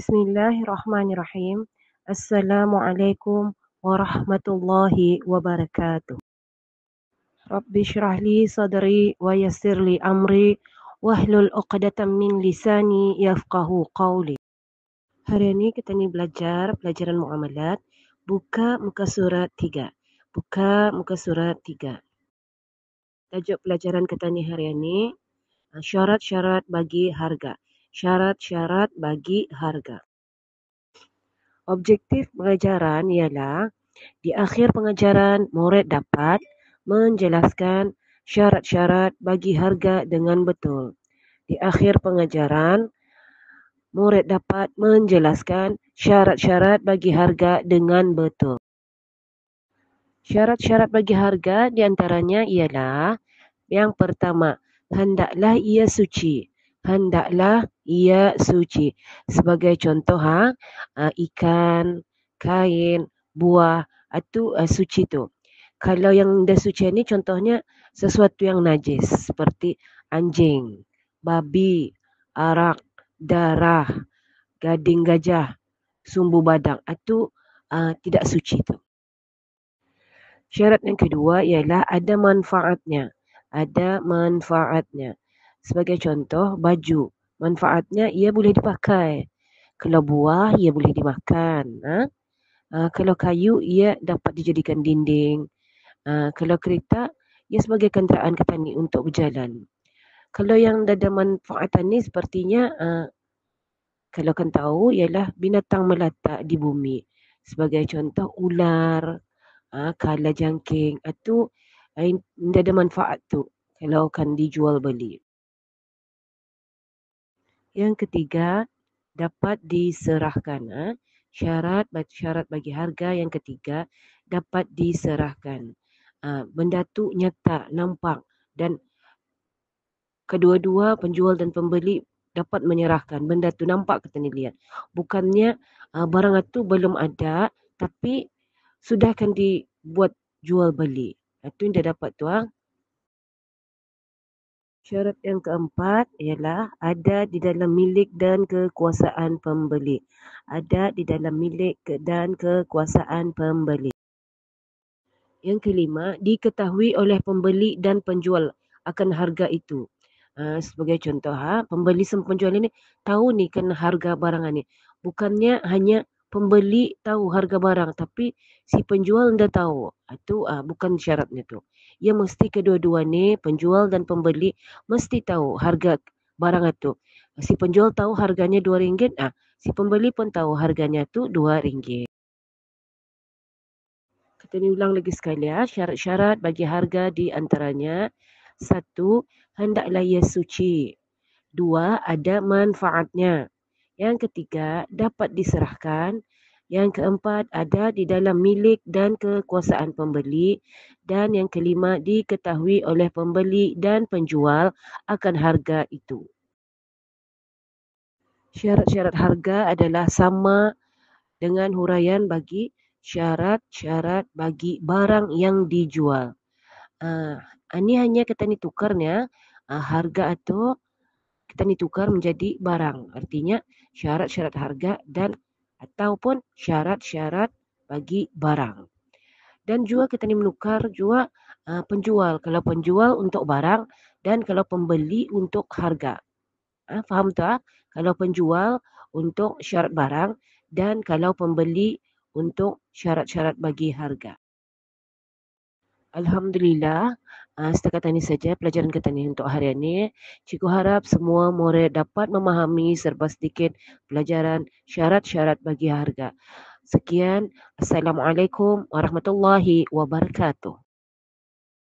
Bismillahirrahmanirrahim. Assalamualaikum warahmatullahi wabarakatuh. Rabbi syrah li sadri wa yassir li amri wahlul uqdatam min lisani yafqahu qawli. Hari ini kita ni belajar pelajaran muamalat. Buka muka surat 3. Buka muka surat 3. Tajuk pelajaran kita ni hari ini syarat-syarat bagi harga. Syarat-syarat bagi harga. Objektif pengajaran ialah di akhir pengajaran murid dapat menjelaskan syarat-syarat bagi harga dengan betul. Di akhir pengajaran murid dapat menjelaskan syarat-syarat bagi harga dengan betul. Syarat-syarat bagi harga di antaranya ialah yang pertama, hendaklah ia suci. Hendaklah ia suci. Sebagai contoh, ikan, kain, buah, itu suci tu. Kalau yang dah suci ni contohnya sesuatu yang najis seperti anjing, babi, arak, darah, gading gajah, sumbu badak, itu tidak suci tu. Syarat yang kedua ialah ada manfaatnya. Ada manfaatnya. Sebagai contoh, baju. Manfaatnya ia boleh dipakai. Kalau buah, ia boleh dimakan. Kalau kayu, ia dapat dijadikan dinding. Kalau kereta, ia sebagai kenderaan kita ni untuk berjalan. Kalau yang ada manfaatan ni sepertinya, kalau kan tahu, ialah binatang melata di bumi. Sebagai contoh, ular, kalajengking, itu ada manfaat tu kalau kan dijual beli. Yang ketiga, dapat diserahkan. Syarat bagi harga yang ketiga, dapat diserahkan. Benda tu nyata, nampak, dan kedua-dua penjual dan pembeli dapat menyerahkan. Benda tu nampak kita ni lihat. Bukannya barang itu belum ada, tapi sudah kan dibuat jual beli. Itu yang dia dapat tu. Syarat yang keempat ialah ada di dalam milik dan kekuasaan pembeli. Ada di dalam milik dan kekuasaan pembeli. Yang kelima, diketahui oleh pembeli dan penjual akan harga itu. Sebagai contoh, pembeli sama penjual ini tahu ni kan harga barang ni. Bukannya hanya pembeli tahu harga barang, tapi si penjual dah tahu. Itu bukan syaratnya tu. Ia mesti kedua-dua ni, penjual dan pembeli mesti tahu harga barang itu. Si penjual tahu harganya RM2, si pembeli pun tahu harganya tu RM2. Kita ni ulang lagi sekali. Syarat-syarat bagi harga di antaranya, 1, hendaklah ia suci. 2, ada manfaatnya. Yang ketiga, dapat diserahkan. Yang keempat, ada di dalam milik dan kekuasaan pembeli. Dan yang kelima, diketahui oleh pembeli dan penjual akan harga itu. Syarat-syarat harga adalah sama dengan huraian bagi syarat-syarat bagi barang yang dijual. Ini hanya kita ni tukarnya, harga itu kita ni tukar menjadi barang. Artinya syarat-syarat harga dan ataupun syarat-syarat bagi barang. Dan juga kita ni menukar juga penjual. Kalau penjual untuk barang dan kalau pembeli untuk harga. Faham tak? Kalau penjual untuk syarat barang dan kalau pembeli untuk syarat-syarat bagi harga. Alhamdulillah, setakat ini saja pelajaran kita ni untuk hari ini. Cikgu harap semua murid dapat memahami serba sedikit pelajaran syarat-syarat bagi harga. Sekian, Assalamualaikum warahmatullahi wabarakatuh.